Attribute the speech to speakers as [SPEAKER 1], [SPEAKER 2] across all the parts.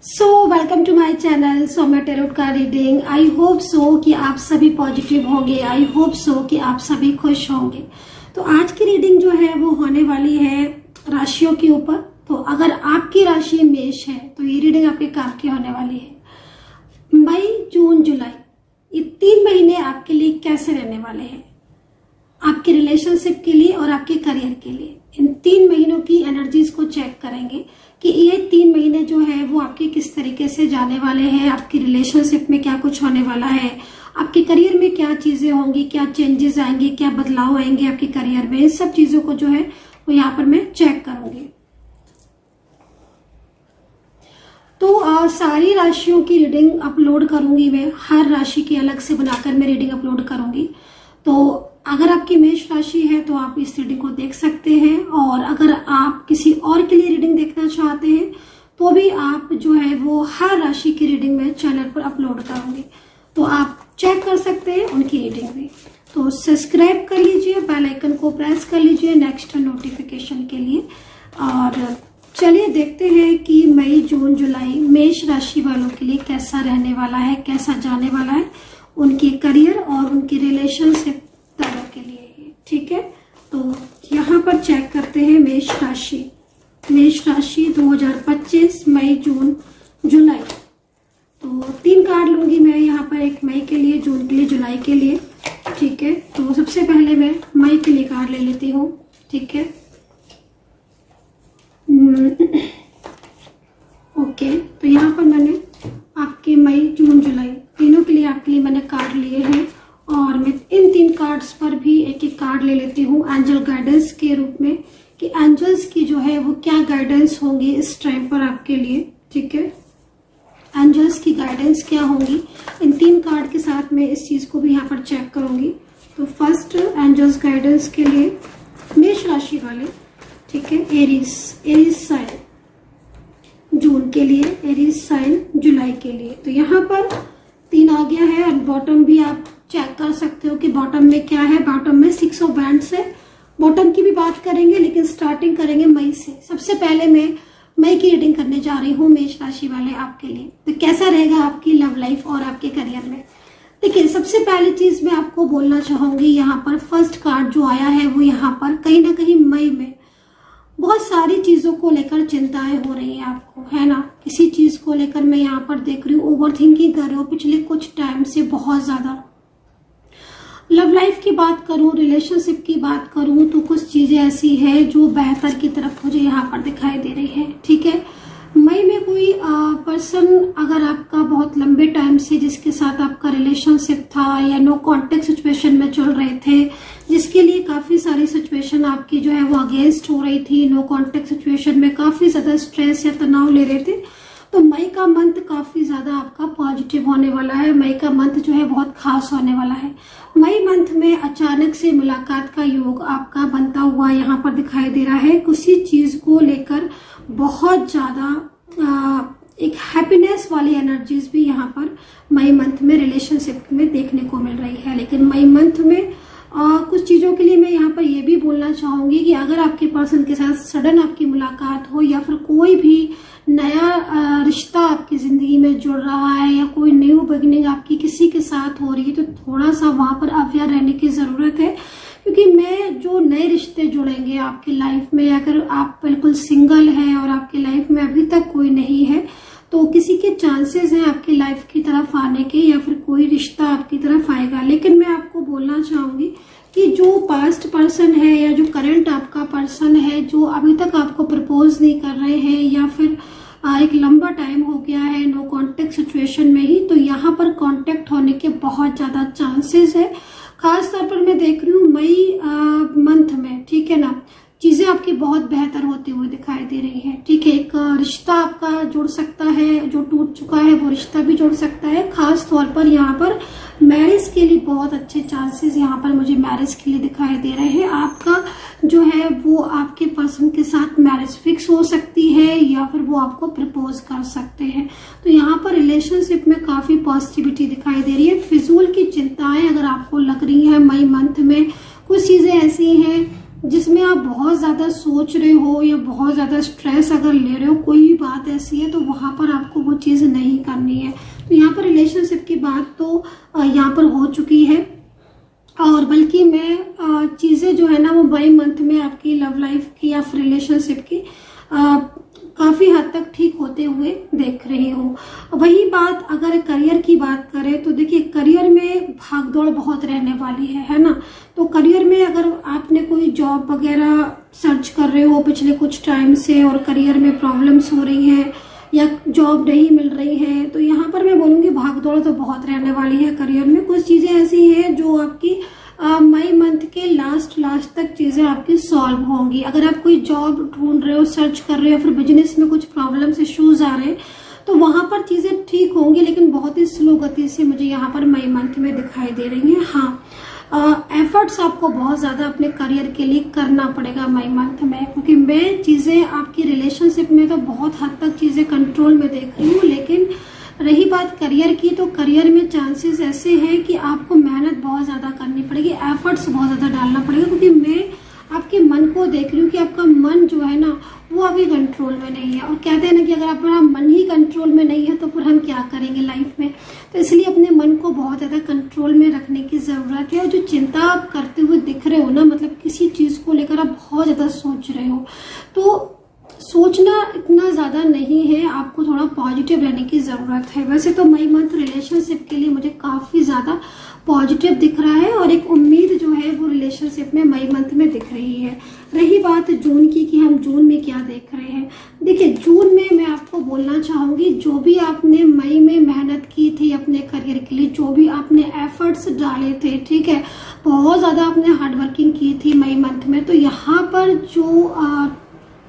[SPEAKER 1] Welcome to my channel Saumya tarot का reading. I hope so कि आप सभी पॉजिटिव होंगे। आई होप सो कि आप सभी खुश होंगे। तो आज की रीडिंग जो है वो होने वाली है राशियों के ऊपर। तो अगर आपकी राशि मेष है तो ये रीडिंग आपके काम की होने वाली है। मई, जून, जुलाई, ये 3 महीने आपके लिए कैसे रहने वाले हैं, आपके रिलेशनशिप के लिए और आपके करियर के लिए। इन 3 महीनों की एनर्जीज को चेक करेंगे कि ये 3 महीने जो है वो आपके किस तरीके से जाने वाले हैं, आपकी रिलेशनशिप में क्या कुछ होने वाला है, आपके करियर में क्या चीजें होंगी, क्या चेंजेस आएंगे, क्या बदलाव आएंगे आपके करियर में। इन सब चीजों को जो है वो यहाँ पर मैं चेक करूंगी। तो सारी राशियों की रीडिंग अपलोड करूंगी मैं, हर राशि की अलग से बनाकर मैं रीडिंग अपलोड करूंगी। तो अगर आपकी मेष राशि है तो आप इस रीडिंग को देख सकते हैं, और अगर आप किसी और के लिए रीडिंग देखना चाहते हैं तो भी आप जो है वो हर राशि की रीडिंग मैं चैनल पर अपलोड करूंगी, तो आप चेक कर सकते हैं उनकी रीडिंग भी। तो सब्सक्राइब कर लीजिए, बेल आइकन को प्रेस कर लीजिए नेक्स्ट नोटिफिकेशन के लिए। और चलिए देखते हैं कि मई, जून, जुलाई मेष राशि वालों के लिए कैसा रहने वाला है, कैसा जाने वाला है उनके करियर और उनकी रिलेशनशिप तरह के लिए। ठीक है, तो यहाँ पर चेक करते हैं मेष राशि। मेष राशि 2025 मई, जून, जुलाई। तो 3 कार्ड लूंगी मैं यहाँ पर, एक मई के लिए, जून के लिए, जुलाई के लिए। ठीक है, तो सबसे पहले मैं मई के लिए कार्ड ले लेती हूँ। ठीक है, ओके, तो यहाँ पर मैंने आपके मई, जून, जुलाई तीनों के लिए आपके लिए मैंने कार्ड लिए हैं, और मैं इन 3 कार्ड्स पर भी एक एक कार्ड ले लेती हूँ एंजल गाइडेंस के रूप में, कि एंजल्स की जो है वो क्या गाइडेंस होंगी इस टाइम पर आपके लिए। ठीक है, एंजल्स की गाइडेंस क्या होंगी, इन 3 कार्ड के साथ मैं इस चीज को भी यहाँ पर चेक करूंगी। तो फर्स्ट एंजल्स गाइडेंस के लिए मेष राशि वाले, ठीक है, एरीज साइन जून के लिए, एरीज साइन जुलाई के लिए। तो यहाँ पर 3 आ गया है, और बॉटम भी आप चेक कर सकते हो कि बॉटम में क्या है। बॉटम में 6 ऑफ बैंड्स है। बॉटम की भी बात करेंगे, लेकिन स्टार्टिंग करेंगे मई से। सबसे पहले मैं मई की रीडिंग करने जा रही हूँ मेष राशि वाले आपके लिए। तो कैसा रहेगा आपकी लव लाइफ और आपके करियर में। देखिए, सबसे पहली चीज मैं आपको बोलना चाहूंगी, यहाँ पर फर्स्ट कार्ड जो आया है वो यहाँ पर कहीं ना कहीं मई में बहुत सारी चीजों को लेकर चिंताएं हो रही है आपको, है ना। किसी चीज को लेकर मैं यहाँ पर देख रही हूँ ओवर थिंकिंग कर रहे हो पिछले कुछ टाइम से बहुत ज्यादा। लव लाइफ की बात करूं, रिलेशनशिप की बात करूं, तो कुछ चीजें ऐसी है जो बेहतर की तरफ मुझे यहाँ पर दिखाई दे रही है। ठीक है, मई में कोई पर्सन अगर आपका बहुत लंबे टाइम से जिसके साथ आपका रिलेशनशिप था, या नो कॉन्टेक्ट सिचुएशन में चल रहे थे, जिसके लिए काफी सारी सिचुएशन आपकी जो है वो अगेंस्ट हो रही थी, नो कॉन्टेक्ट सिचुएशन में काफी ज्यादा स्ट्रेस या तनाव ले रहे थे, तो मई का मंथ काफी ज्यादा आपका पॉजिटिव होने वाला है। मई का मंथ जो है बहुत खास होने वाला है। मई मंथ में अचानक से मुलाकात का योग आपका बनता हुआ यहाँ पर दिखाई दे रहा है। किसी चीज को लेकर बहुत ज्यादा एक हैप्पीनेस वाली एनर्जीज भी यहाँ पर मई मंथ में रिलेशनशिप में देखने को मिल रही है। लेकिन मई मंथ में कुछ चीजों के लिए मैं यहाँ पर ये भी बोलना चाहूंगी कि अगर आपके पर्सन के साथ सडन आपकी मुलाकात हो, या फिर कोई भी नया रिश्ता आपकी जिंदगी में जुड़ रहा है, या कोई न्यू बिगिनिंग आपकी किसी के साथ हो रही है, तो थोड़ा सा वहां पर अवेयर रहने की जरूरत है। क्योंकि मैं जो नए रिश्ते जुड़ेंगे आपकी लाइफ में, अगर आप बिल्कुल सिंगल हैं और आपकी लाइफ में अभी तक कोई नहीं है, तो किसी के चांसेस हैं आपकी लाइफ की तरफ आने के, या फिर कोई रिश्ता आपकी तरफ आएगा। लेकिन मैं आपको बोलना चाहूंगी कि जो पास्ट पर्सन है या जो करंट आपका पर्सन है, जो अभी तक आपको प्रपोज नहीं कर रहे हैं, या फिर एक लंबा टाइम हो गया है नो कांटेक्ट सिचुएशन में ही, तो यहाँ पर कांटेक्ट होने के बहुत ज्यादा चांसेस है। खास तौर पर मैं देख रही हूँ मई मंथ में, ठीक है ना, चीजें आपकी बहुत बेहतर होती हुई दिखाई दे रही है। ठीक है, एक रिश्ता आपका जुड़ सकता है, जो टूट चुका है वो रिश्ता भी जुड़ सकता है। खास तौर पर यहाँ पर मैरिज के लिए बहुत अच्छे चांसेस यहाँ पर मुझे मैरिज के लिए दिखाई दे रहे हैं। आपका जो है वो आपके पर्सन के साथ मैरिज फिक्स हो सकती है, या फिर वो आपको प्रपोज कर सकते हैं। तो यहाँ पर रिलेशनशिप में काफी पॉजिटिविटी दिखाई दे रही है। फिजूल की चिंताएं अगर आपको लग रही है मई मंथ में, कुछ चीजें ऐसी हैं जिसमें आप बहुत ज़्यादा सोच रहे हो या बहुत ज़्यादा स्ट्रेस अगर ले रहे हो, कोई भी बात ऐसी है, तो वहाँ पर आपको वो चीज़ नहीं करनी है। तो यहाँ पर रिलेशनशिप की बात तो यहाँ पर हो चुकी है, और बल्कि मैं चीज़ें जो है ना वो बाई मंथ में आपकी लव लाइफ की या फिर रिलेशनशिप की काफ़ी हद तक ठीक होते हुए देख रही हूँ। वही बात अगर करियर की बात करें तो देखिए, करियर में भागदौड़ बहुत रहने वाली है ना। तो करियर में अगर आपने कोई जॉब वगैरह सर्च कर रहे हो पिछले कुछ टाइम से और करियर में प्रॉब्लम्स हो रही हैं या जॉब नहीं मिल रही है, तो यहाँ पर मैं बोलूँगी भागदौड़ तो बहुत रहने वाली है करियर में। कुछ चीज़ें ऐसी हैं जो आपकी मई मंथ के लास्ट तक चीज़ें आपकी सॉल्व होंगी। अगर आप कोई जॉब ढूंढ रहे हो, सर्च कर रहे हो, फिर बिजनेस में कुछ प्रॉब्लम्स इश्यूज आ रहे हैं, तो वहाँ पर चीज़ें ठीक होंगी, लेकिन बहुत ही स्लो गति से मुझे यहाँ पर मई मंथ में दिखाई दे रही हैं। हाँ, एफर्ट्स आपको बहुत ज़्यादा अपने करियर के लिए करना पड़ेगा मई मंथ में, क्योंकि मैं चीज़ें आपकी रिलेशनशिप में तो बहुत हद तक चीज़ें कंट्रोल में देख रही हूँ, लेकिन रही बात करियर की, तो करियर में चांसेस ऐसे हैं कि आपको मेहनत बहुत ज़्यादा करनी पड़ेगी, एफर्ट्स बहुत ज़्यादा डालना पड़ेगा, क्योंकि मैं आपके मन को देख रही हूँ कि आपका मन जो है ना वो अभी कंट्रोल में नहीं है। और कहते हैं ना कि अगर आपका मन ही कंट्रोल में नहीं है तो फिर हम क्या करेंगे लाइफ में। तो इसलिए अपने मन को बहुत ज़्यादा कंट्रोल में रखने की ज़रूरत है। और जो चिंता आप करते हुए दिख रहे हो ना, मतलब किसी चीज़ को लेकर आप बहुत ज़्यादा सोच रहे हो, तो सोचना इतना ज़्यादा नहीं है, आपको थोड़ा पॉजिटिव रहने की ज़रूरत है। वैसे तो मई मंथ रिलेशनशिप के लिए मुझे काफ़ी ज़्यादा पॉजिटिव दिख रहा है, और एक उम्मीद जो है वो रिलेशनशिप में मई मंथ में दिख रही है। रही बात जून की कि हम जून में क्या देख रहे हैं, देखिए जून में मैं आपको बोलना चाहूँगी, जो भी आपने मई में मेहनत की थी अपने करियर के लिए, जो भी आपने एफर्ट्स डाले थे, ठीक है, बहुत ज़्यादा आपने हार्डवर्किंग की थी मई मंथ में, तो यहाँ पर जो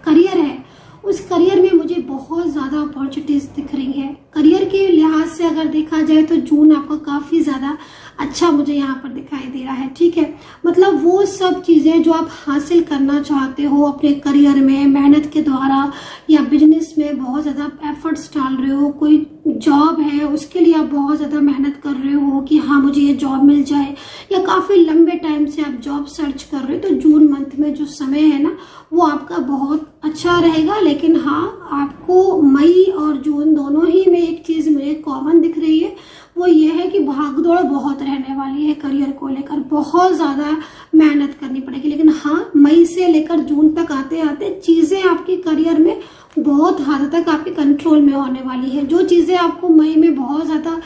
[SPEAKER 1] करियर है उस करियर में मुझे बहुत ज़्यादा अपॉर्चुनिटीज़ दिख रही है। करियर के लिहाज से अगर देखा जाए तो जून आपका काफ़ी ज़्यादा अच्छा मुझे यहाँ पर दिखाई दे रहा है, ठीक है। मतलब वो सब चीज़ें जो आप हासिल करना चाहते हो अपने करियर में मेहनत के द्वारा, या बिजनेस में बहुत ज़्यादा एफर्ट्स डाल रहे हो, कोई जॉब है उसके लिए आप बहुत ज़्यादा मेहनत कर रहे हो कि हाँ मुझे ये जॉब मिल जाए, या काफ़ी लंबे टाइम से आप जॉब सर्च कर रहे हो, तो जून मंथ में जो समय है ना वो आपका बहुत अच्छा रहेगा। लेकिन हाँ, आपको मई और जून दोनों ही में एक चीज़ मुझे कॉमन दिख रही है, वो ये है कि भागदौड़ बहुत रहने वाली है करियर को लेकर, बहुत ज़्यादा मेहनत करनी पड़ेगी। लेकिन हाँ, मई से लेकर जून तक आते आते चीज़ें आपके करियर में बहुत हद तक आपके कंट्रोल में होने वाली है। जो चीज़ें आपको मई में बहुत ज़्यादा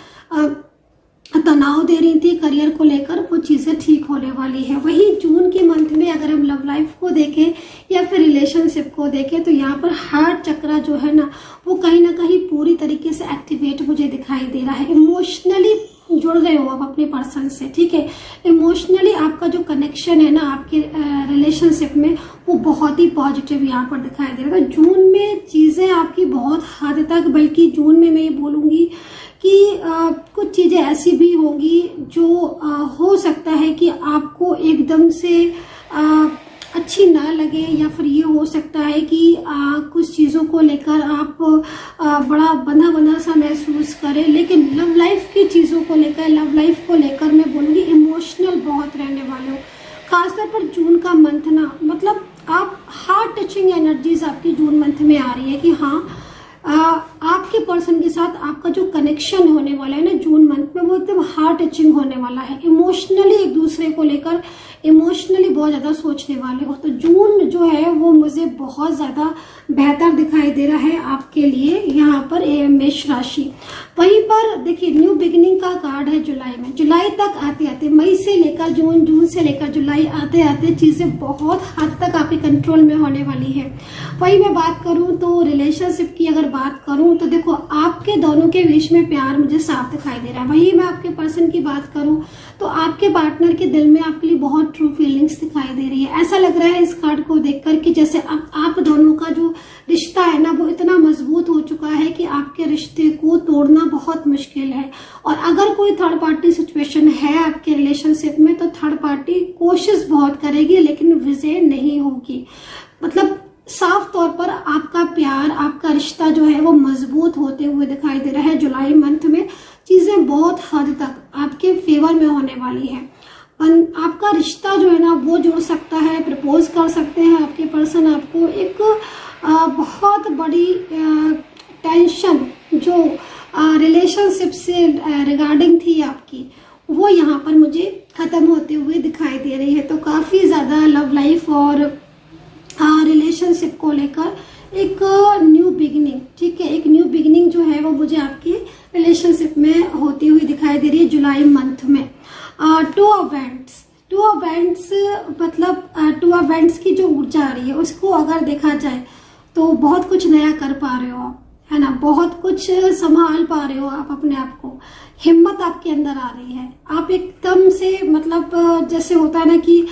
[SPEAKER 1] तनाव दे रही थी करियर को लेकर, वो चीज़ें ठीक होने वाली है। वही जून के मंथ में अगर हम लव लाइफ को देखें या फिर रिलेशनशिप को देखें, तो यहाँ पर हार्ट चक्रा जो है ना वो कहीं ना कहीं पूरी तरीके से एक्टिवेट मुझे दिखाई दे रहा है। इमोशनली जुड़ रहे हो आप अपने पर्सन से, ठीक है, इमोशनली आपका जो कनेक्शन है ना आपके रिलेशनशिप में वो बहुत ही पॉजिटिव यहाँ पर दिखाई दे रहा है। तो जून में चीज़ें आपकी बहुत हद तक, बल्कि जून में मैं ये बोलूँगी कि कुछ चीज़ें ऐसी भी होंगी जो हो सकता है कि आपको एकदम से अच्छी ना लगे, या फिर ये हो सकता है कि कुछ चीज़ों को लेकर आप बड़ा बंधा सा महसूस करें। लेकिन लव लाइफ की चीज़ों को लेकर, लव लाइफ को लेकर मैं बोलूँगी इमोशनल बहुत रहने वाले हो। खासतौर पर जून का मंथ ना, मतलब आप हार्ट टचिंग एनर्जीज आपकी जून मंथ में आ रही है कि हाँ, आपके पर्सन के साथ आपका जो कनेक्शन होने वाला है ना जून मंथ में, वो एकदम हार्ट टचिंग होने वाला है। इमोशनली एक दूसरे को लेकर इमोशनली बहुत ज़्यादा सोचने वाले हो। तो जून जो है वो मुझे बहुत ज़्यादा बेहतर दिखाई दे रहा है आपके लिए यहाँ पर मेष राशि। वहीं पर देखिए न्यू बिगिनिंग का कार्ड है जुलाई में। जुलाई तक आते आते, मई से लेकर जून, जून से लेकर जुलाई आते आते चीज़ें बहुत हद तक आपके कंट्रोल में होने वाली है। वही मैं बात करूँ तो रिलेशनशिप की अगर बात करूँ तो देखो आपके दोनों के बीच में प्यार मुझे साफ दिखाई दे रहा है। वही मैं आपके पर्सन की बात करूँ तो आपके पार्टनर के दिल में आपके लिए बहुत ट्रू फीलिंग्स दिखाई दे रही है। ऐसा लग रहा है इस कार्ड को देखकर कि जैसे अब आप दोनों का जो रिश्ता है ना वो इतना मजबूत हो चुका है कि आपके रिश्ते को तोड़ना बहुत मुश्किल है। और अगर कोई थर्ड पार्टी सिचुएशन है आपके रिलेशनशिप में तो थर्ड पार्टी कोशिश बहुत करेगी लेकिन विजय नहीं होगी। मतलब साफ तौर पर आपका प्यार, आपका रिश्ता जो है वो मजबूत होते हुए दिखाई दे रहा है। जुलाई मंथ में चीजें बहुत हद तक आपके फेवर में होने वाली है। आपका रिश्ता जो है ना वो जुड़ सकता है, प्रपोज कर सकते हैं आपके पर्सन आपको। एक बहुत बड़ी टेंशन जो रिलेशनशिप से रिगार्डिंग थी आपकी, वो यहाँ पर मुझे खत्म होते हुए दिखाई दे रही है। तो काफ़ी ज़्यादा लव लाइफ और रिलेशनशिप को लेकर एक न्यू बिगिनिंग, ठीक है, एक न्यू बिगिनिंग जो है वो मुझे आपकी रिलेशनशिप में होती हुई दिखाई दे रही है जुलाई मंथ में। टू ऑफ वैंड्स मतलब टू ऑफ वैंड्स की जो ऊर्जा आ रही है उसको अगर देखा जाए तो बहुत कुछ नया कर पा रहे हो आप, है ना, बहुत कुछ संभाल पा रहे हो आप अपने आप को, हिम्मत आपके अंदर आ रही है। आप एकदम से मतलब जैसे होता है ना कि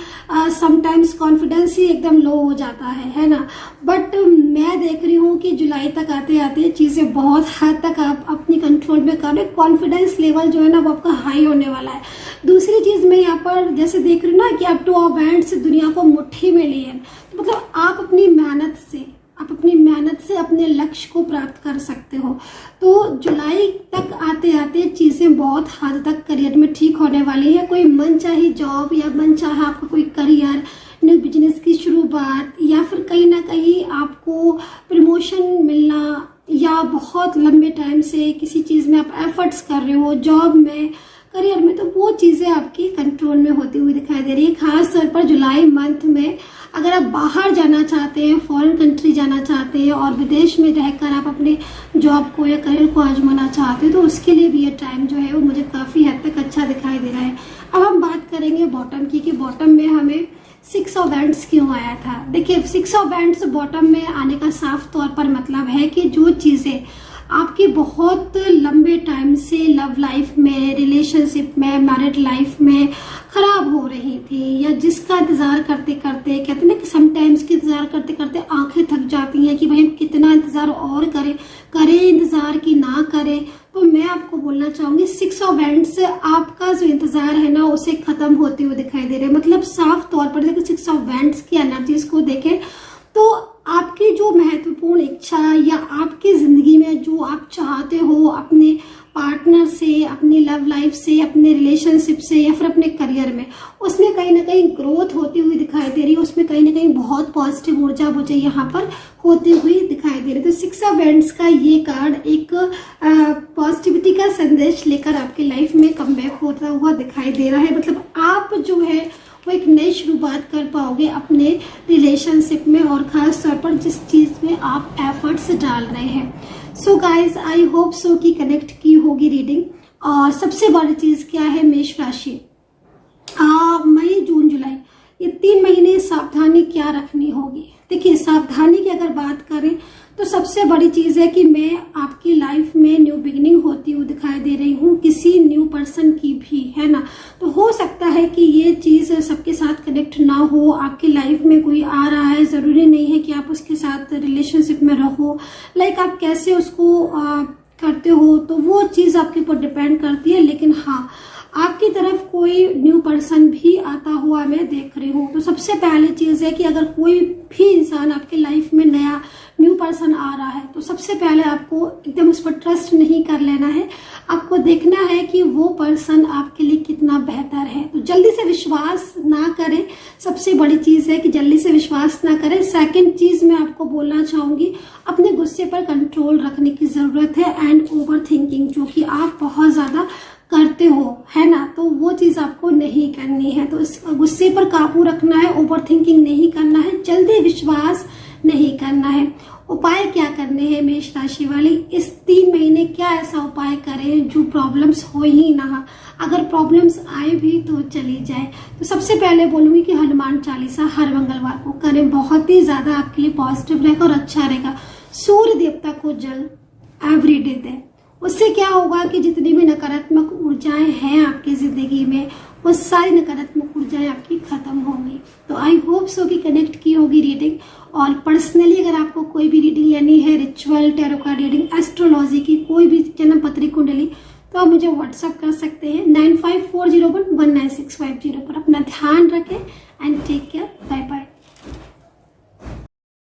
[SPEAKER 1] समटाइम्स कॉन्फिडेंस ही एकदम लो हो जाता है ना, बट मैं देख रही हूँ कि जुलाई तक आते आते चीज़ें बहुत हद तक आप अपनी कंट्रोल में कर रहे, कॉन्फिडेंस लेवल जो है ना वो आपका हाई होने वाला है। दूसरी चीज़ मैं यहाँ पर जैसे देख रही हूँ ना कि आप टू ऑफ वैंड्स दुनिया को मुट्ठी में लिए, तो मतलब आप अपनी मेहनत से अपने लक्ष्य को प्राप्त कर सकते हो। तो जुलाई तक आते आते चीज़ें बहुत हद तक करियर में ठीक होने वाली है। कोई मनचाही जॉब या मनचाहा आपका कोई करियर, न्यू बिजनेस की शुरुआत, या फिर कहीं ना कहीं आपको प्रमोशन मिलना, या बहुत लंबे टाइम से किसी चीज़ में आप एफर्ट्स कर रहे हो जॉब में, करियर में, तो वो चीज़ें आपकी कंट्रोल में होती हुई दिखाई दे रही है। खास तौर पर जुलाई मंथ में अगर आप बाहर जाना चाहते हैं, फॉरेन कंट्री जाना चाहते हैं और विदेश में रहकर आप अपने जॉब को या करियर को आजमाना चाहते हैं, तो उसके लिए भी ये टाइम जो है वो मुझे काफ़ी हद तक अच्छा दिखाई दे रहा है। अब हम बात करेंगे बॉटम की कि बॉटम में हमें 6 ऑफ वैंड्स क्यों आया था। देखिए 6 ऑफ वैंड्स बॉटम में आने का साफ तौर पर मतलब है कि जो चीज़ें आपकी बहुत लंबे टाइम से लव लाइफ में, रिलेशनशिप में, मैरिड लाइफ में खराब हो रही थी, या जिसका इंतजार करते करते, कहते हैं ना कि समटाइम्स की इंतजार करते करते आंखें थक जाती हैं कि भाई हम कितना इंतजार और करें इंतजार की ना करें, तो मैं आपको बोलना चाहूंगी 6 ऑफ वैंड्स से आपका जो इंतजार है ना उसे खत्म होते हुए दिखाई दे रहे हैं। मतलब साफ तौर पर देखिए 6 ऑफ वैंड्स की एनर्जीज को देखें तो आपकी जो महत्वपूर्ण इच्छा या आपकी जिंदगी में जो आप चाहते हो अपने पार्टनर से, अपनी लव लाइफ से, अपने रिलेशनशिप से, या फिर अपने करियर में, उसमें कहीं ना कहीं ग्रोथ होती हुई दिखाई दे रही है। उसमें कहीं ना कहीं बहुत पॉजिटिव ऊर्जा मुझे यहाँ पर होती हुई दिखाई दे रही है। तो 6 ऑफ वैंड्स का ये कार्ड एक पॉजिटिविटी का संदेश लेकर आपकी लाइफ में कमबैक होता हुआ दिखाई दे रहा है। मतलब आप जो है वो एक नई शुरुआत कर पाओगे अपने रिलेशनशिप में, और खास तौर पर जिस चीज़ में आप एफर्ट्स डाल रहे हैं। So guys I hope so कि कनेक्ट की होगी रीडिंग। और सबसे बड़ी चीज़ क्या है, मेष राशि मई जून जुलाई ये 3 महीने सावधानी क्या रखनी होगी। देखिए सावधानी की अगर बात करें तो सबसे बड़ी चीज़ है कि मैं आपकी लाइफ में न्यू बिगिनिंग होती हुई दिखाई दे रही हूँ, किसी न्यू पर्सन की भी, है ना। तो हो सकता है कि ये चीज़ सबके साथ कनेक्ट ना हो, आपकी लाइफ में कोई आ रहा है, ज़रूरी नहीं है कि आप उसके साथ रिलेशनशिप में रहो, लाइक आप कैसे उसको करते हो तो वो चीज़ आपके ऊपर डिपेंड करती है। लेकिन हाँ, आपकी तरफ कोई न्यू पर्सन भी आता हुआ मैं देख रही हूँ। तो सबसे पहली चीज़ है कि अगर कोई भी इंसान आपके लाइफ में नया न्यू पर्सन आ रहा है तो सबसे पहले आपको एकदम उस पर ट्रस्ट नहीं कर लेना है, आपको देखना है कि वो पर्सन आपके लिए कितना बेहतर है। तो जल्दी से विश्वास ना करें, सबसे बड़ी चीज़ है कि जल्दी से विश्वास ना करें। सेकंड चीज़ मैं आपको बोलना चाहूँगी, अपने गुस्से पर कंट्रोल रखने की ज़रूरत है, एंड ओवर थिंकिंग जो कि आप बहुत ज़्यादा करते हो, है ना, तो वो चीज़ आपको नहीं करनी है। तो इस गुस्से पर काबू रखना है, ओवर थिंकिंग नहीं करना है, जल्दी विश्वास नहीं करना है। उपाय क्या करने हैं मेष राशि वाले, इस 3 महीने क्या ऐसा उपाय करें जो प्रॉब्लम्स हो ही ना, अगर प्रॉब्लम्स आए भी तो चली जाए। तो सबसे पहले बोलूँगी कि हनुमान चालीसा हर मंगलवार को करें, बहुत ही ज़्यादा आपके लिए पॉजिटिव रहेगा और अच्छा रहेगा। सूर्य देवता को जल एवरीडे दें, उससे क्या होगा कि जितनी भी नकारात्मक ऊर्जाएं हैं आपकी जिंदगी में वो सारी नकारात्मक ऊर्जाएं आपकी खत्म होंगी। तो आई होप सो कि कनेक्ट की होगी रीडिंग। और पर्सनली अगर आपको कोई भी रीडिंग लेनी है, ritual, tarot card reading, astrology की कोई भी जन्म पत्री कुंडली, तो आप मुझे व्हाट्सअप कर सकते हैं 9540119650 पर। अपना ध्यान रखें and take care, bye bye.